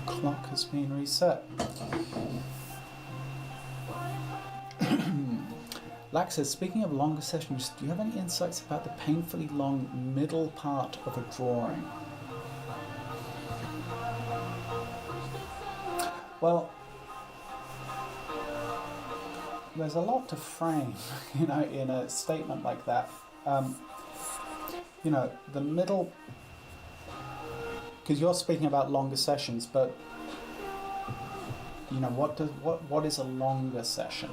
Clock has been reset. Lax says, speaking of longer sessions, do you have any insights about the painfully long middle part of a drawing? Well, there's a lot to frame, in a statement like that. The middle, because you're speaking about longer sessions, but what is a longer session?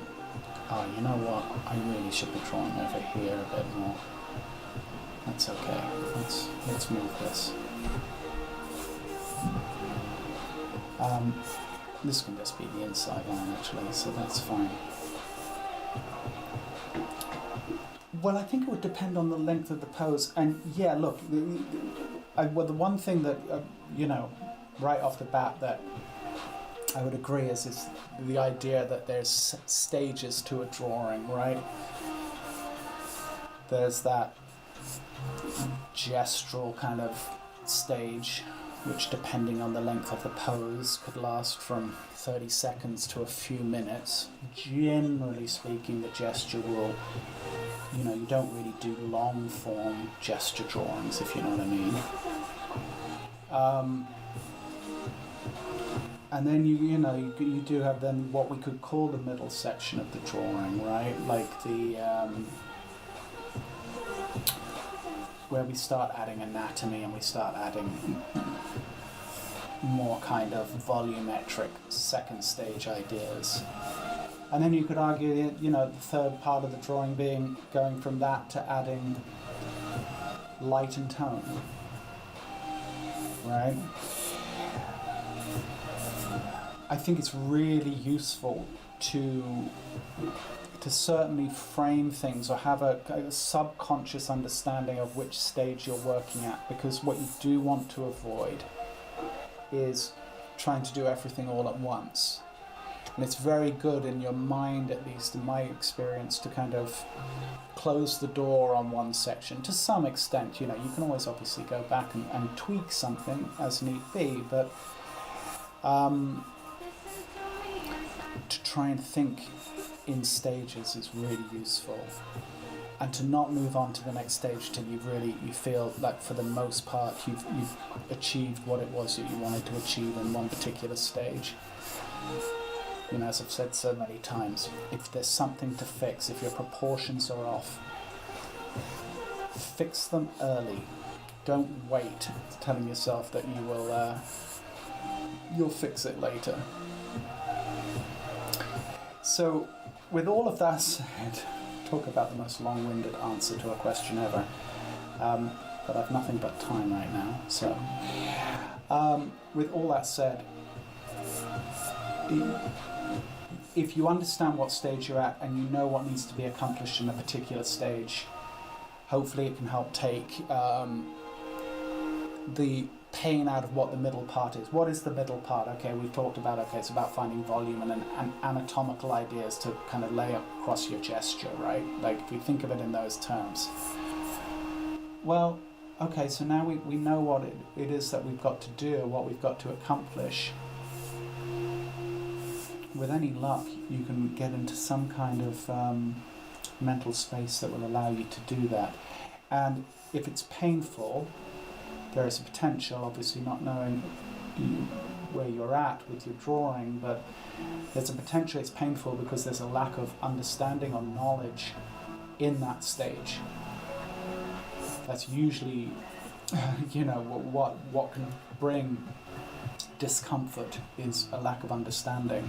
Oh, you know what? I really should be drawing over here a bit more. That's okay. Let's move this. This can just be the inside line, actually, so that's fine. Well, I think it would depend on the length of the pose. And yeah, look, the one thing that, right off the bat that I would agree is the idea that there's stages to a drawing, right? There's that gestural kind of stage, which depending on the length of the pose could last from 30 seconds to a few minutes. Generally speaking, the gesture will, you don't really do long form gesture drawings, if you know what I mean. And then you do have then what we could call the middle section of the drawing, right? Like the where we start adding anatomy and we start adding more kind of volumetric second stage ideas. And then you could argue that, the third part of the drawing being going from that to adding light and tone, right? I think it's really useful to certainly frame things or have a subconscious understanding of which stage you're working at, because what you do want to avoid is trying to do everything all at once. And it's very good in your mind, at least in my experience, to kind of close the door on one section to some extent. You can always obviously go back and tweak something as need be, but to try and think in stages is really useful, and to not move on to the next stage till you feel like for the most part you've achieved what it was that you wanted to achieve in one particular stage. As I've said so many times, if there's something to fix, if your proportions are off, fix them early. Don't wait telling yourself that you'll fix it later. So, with all of that said, talk about the most long-winded answer to a question ever. But I've nothing but time right now. So, with all that said, if you understand what stage you're at and you know what needs to be accomplished in a particular stage, hopefully it can help take the pain out of what the middle part is. What is the middle part? Okay, we've talked about, it's about finding volume and anatomical ideas to kind of lay across your gesture, right? Like, if you think of it in those terms. Well, okay, so now we know what it is that we've got to do, what we've got to accomplish. With any luck, you can get into some kind of mental space that will allow you to do that. And if it's painful, there is a potential, obviously not knowing where you're at with your drawing, but there's a potential it's painful because there's a lack of understanding or knowledge in that stage. That's usually, what can bring discomfort is a lack of understanding.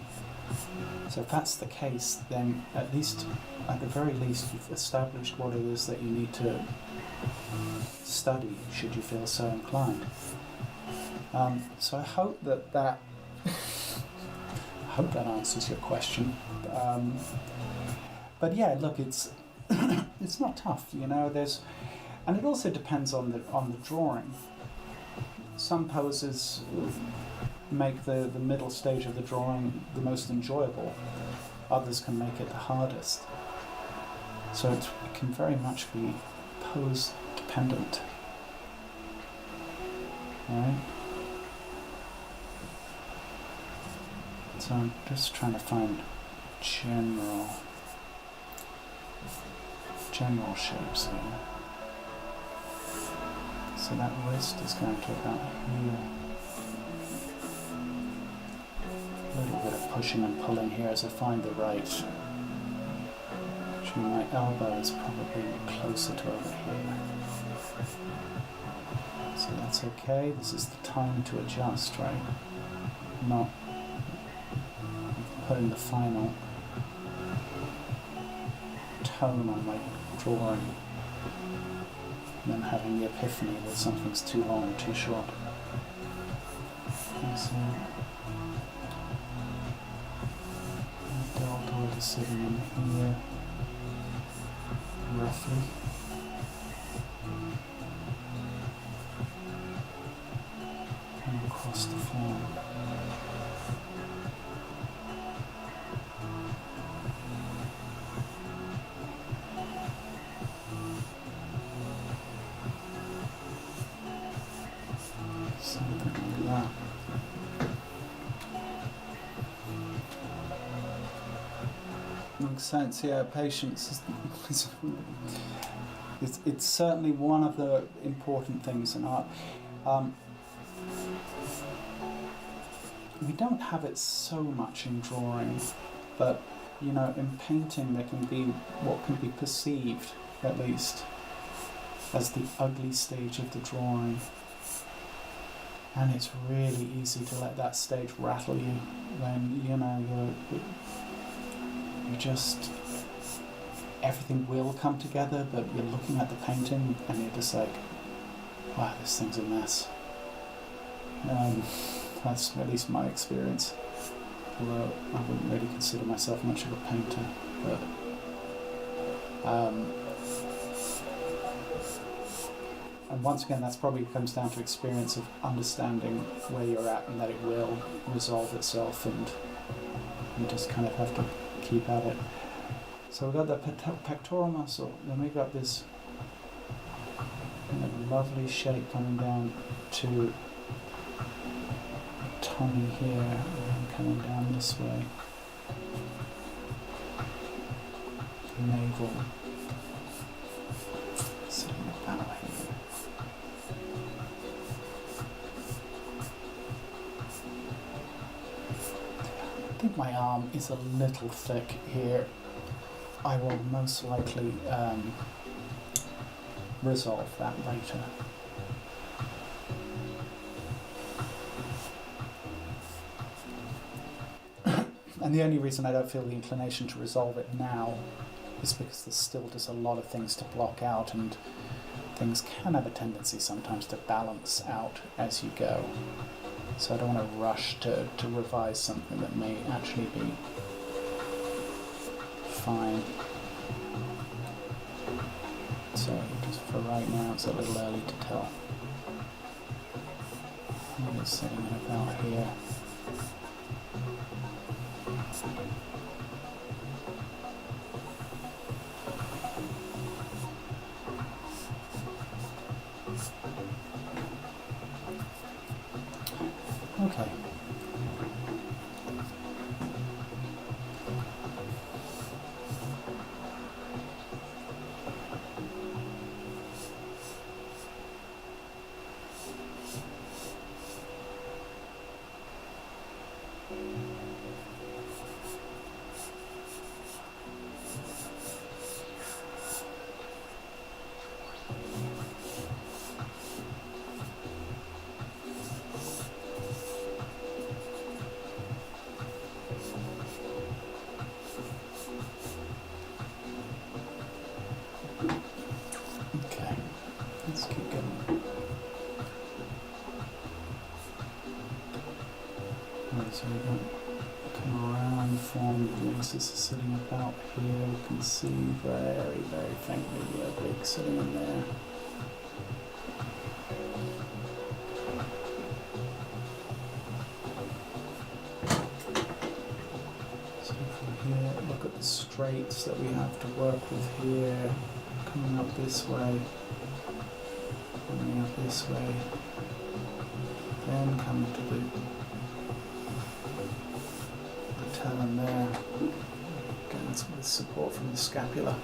So if that's the case, then at the very least, you've established what it is that you need to study, should you feel so inclined. So I hope that answers your question. But yeah, look, it's it's not tough, and it also depends on the drawing. Some poses make the middle stage of the drawing the most enjoyable. Others can make it the hardest. So it can very much be pose dependent. Right? So I'm just trying to find general shapes here. So that wrist is going to about here. A little bit of pushing and pulling here as I find the right. Actually, my elbow is probably closer to over here. So that's okay. This is the time to adjust, right? Not putting the final tone on my drawing and then having the epiphany that something's too long or too short. And so the deltoid is sitting in here roughly. And across the form. Something like that. Makes sense, yeah. Patience is it's certainly one of the important things in art. We don't have it so much in drawing, but you know, in painting there can be what can be perceived, at least, as the ugly stage of the drawing. And it's really easy to let that stage rattle you when, you know, you just, everything will come together, but you're looking at the painting and you're just like, wow, this thing's a mess. That's at least my experience. Although I wouldn't really consider myself much of a painter, but and once again, that's probably comes down to experience of understanding where you're at and that it will resolve itself, and you just kind of have to keep at it. So we've got the pectoral muscle, then we've got this kind of lovely shape coming down to the tummy here, and coming down this way. The navel sitting about here. I think my arm is a little thick here. I will most likely resolve that later. And the only reason I don't feel the inclination to resolve it now is because there's still just a lot of things to block out, and things can have a tendency sometimes to balance out as you go. So I don't want to rush to revise something that may actually be fine. So just for right now, it's a little early to tell. I'm just setting it about here. Okay. Let's keep going. Right, so we've got come around form, the This is sitting about here. You can see very, very faintly the oblique sitting in there. So from here, look at the straights that we have to work with here, coming up this way. Coming up this way, then coming to the with support from the scapula.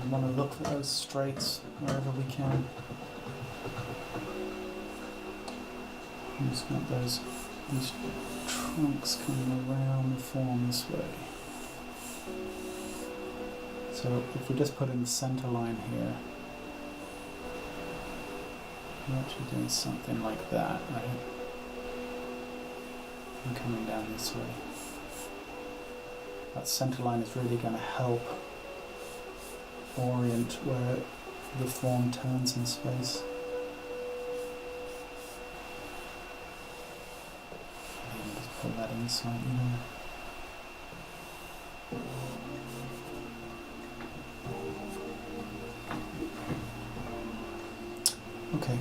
We want to look for those straights wherever we can. Just got these trunks coming around the form this way. So if we just put in the center line here, we're actually doing something like that, right? And coming down this way. That center line is really going to help orient where the form turns in space. And just pull that inside, you know. Okay.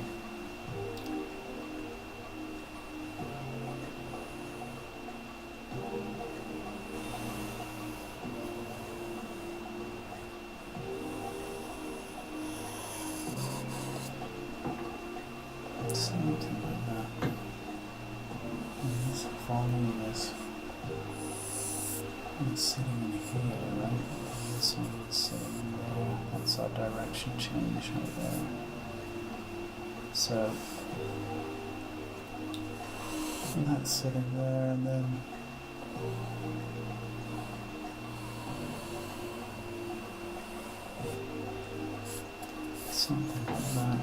Something like that. And this volume is sitting in here, right? This one is sitting in there. That's our direction change right there. So that's sitting there, and then something like that.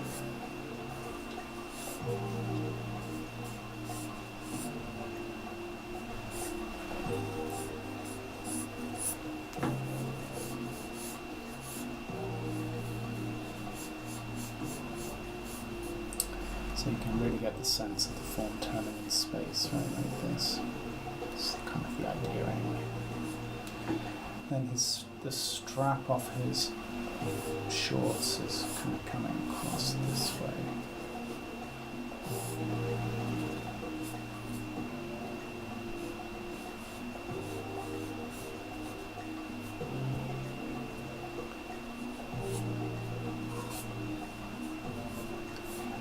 So you can really get the sense of the form turning in space, right, like this. It's kind of the idea anyway. Then the strap off his shorts is kind of coming across this way.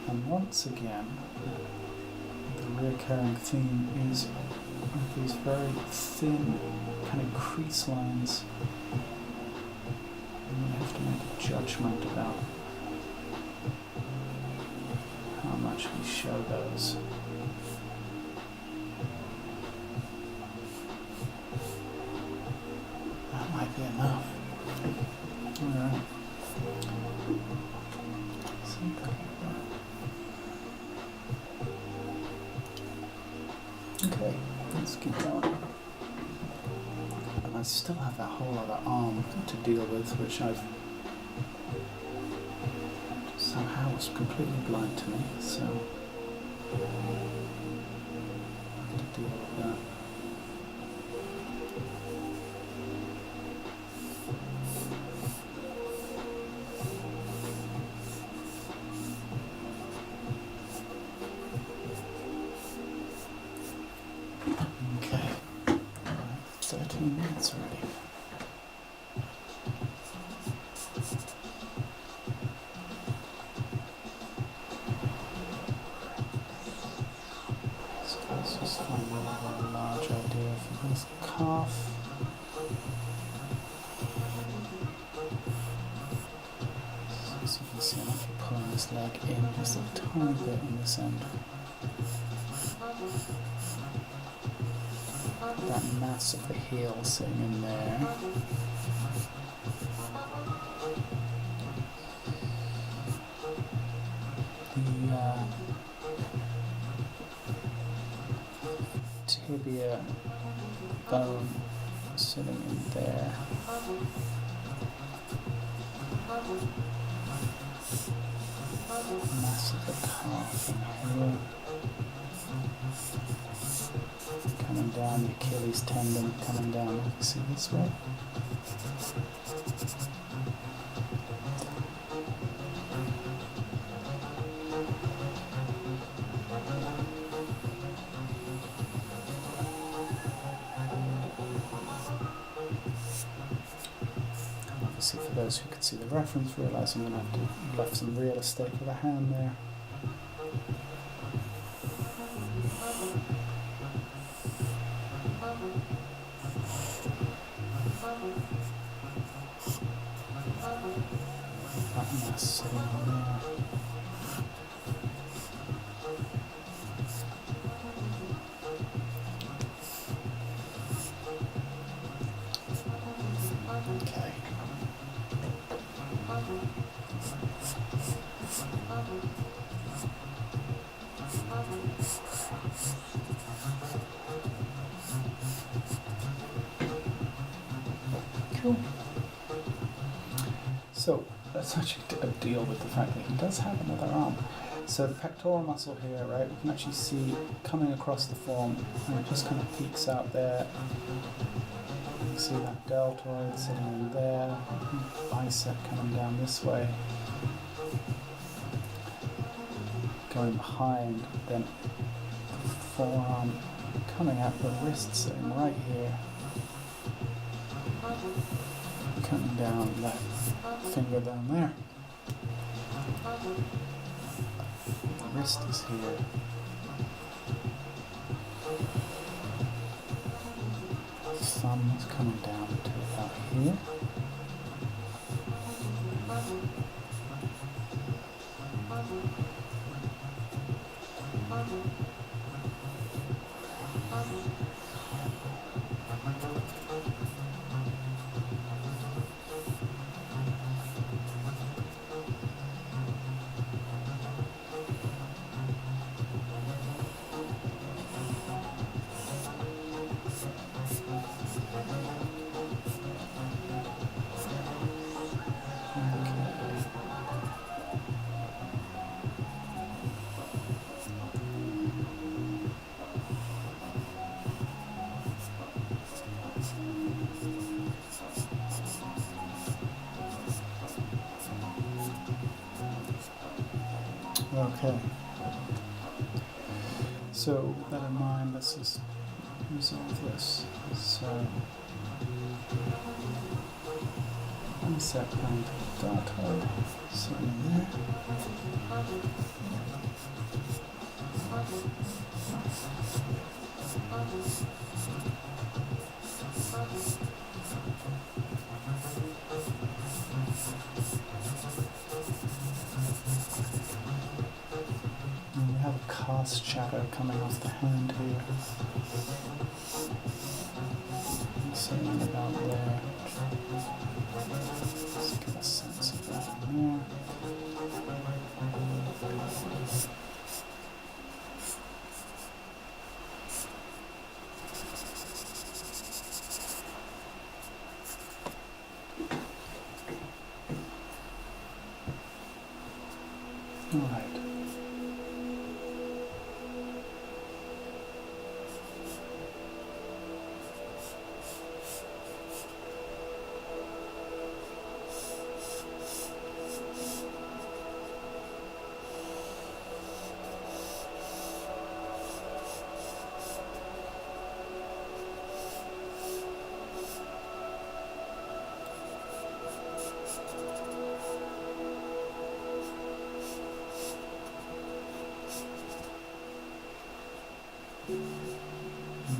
And once again, the recurring theme is these very thin kind of crease lines. And we have to make a judgment about how much we show those. That might be enough. Alright. Something like that. Okay, let's keep going. And I still have that whole other arm to deal with, which I've somehow was completely blind to me, so I have to deal with that. Okay, 13 minutes already. So let's just find a large idea for his calf. So you can see I'm actually pulling this leg in just a tiny bit on this end. That mass of the heel sitting in there. The tibia bone sitting in there. Mass of the calf in here. Coming down, the Achilles tendon coming down, you can see this way. And obviously for those who can see the reference, realise I'm going to have to left some real estate for the hand there. That mess sitting on there. Okay. Cool. So let's actually deal with the fact that he does have another arm. So the pectoral muscle here, right, we can actually see coming across the form, and it just kind of peeks out there. You can see that deltoid sitting in there, bicep coming down this way, going behind, then the forearm coming out, the wrist sitting right here, coming down that finger down there. The wrist is here. Thumb is coming down to about here. Okay. So with that in mind, let's just resolve this. So bicep and deltoid sitting in there. And we have a cast shadow coming off the hand here. Sitting about there. Just get a sense of that in there. All right.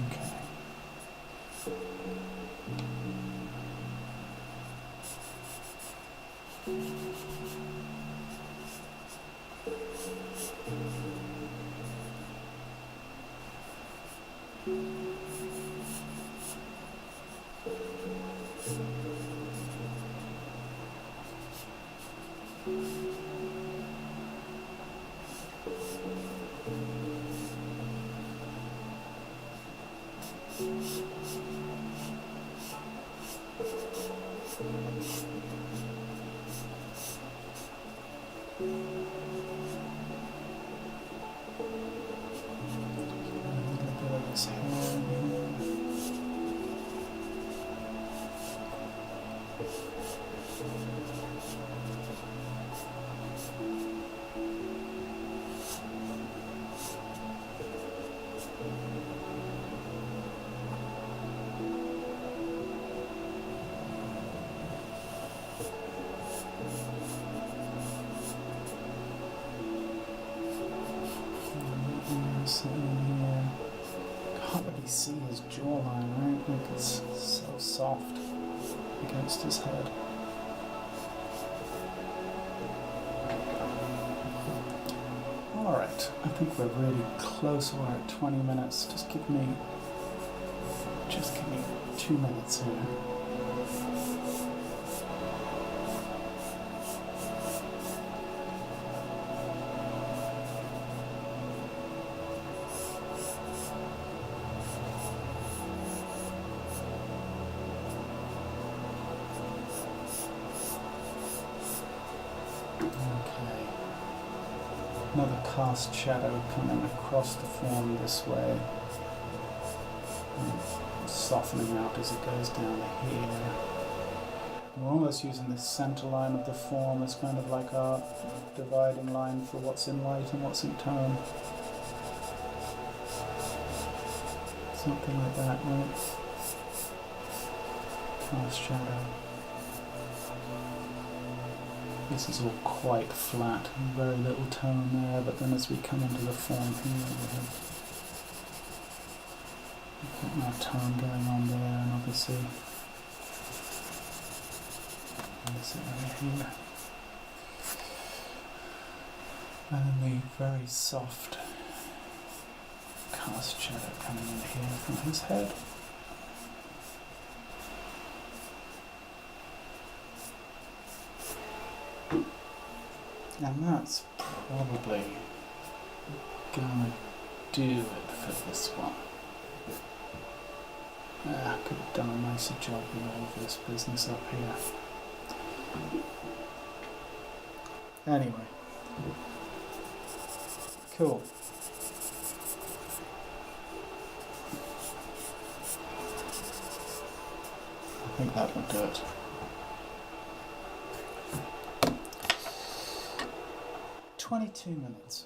Okay. This hair in here. Sitting in here. God, look at really see his jawline, right? Like it's so soft against his head. Alright, I think we're really close. We're at 20 minutes. Just give me 2 minutes here. Another cast shadow coming across the form this way, and softening out as it goes down here. We're almost using the center line of the form as kind of like our dividing line for what's in light and what's in tone. Something like that, right? Cast shadow. This is all quite flat, very little tone there, but then as we come into the form here, we have a bit more tone going on there, and obviously this area here. And the very soft cast shadow coming in here from his head. And that's probably gonna do it for this one. I could have done a nicer job with all of this business up here. Anyway. Cool. I think that will do it. "22 minutes.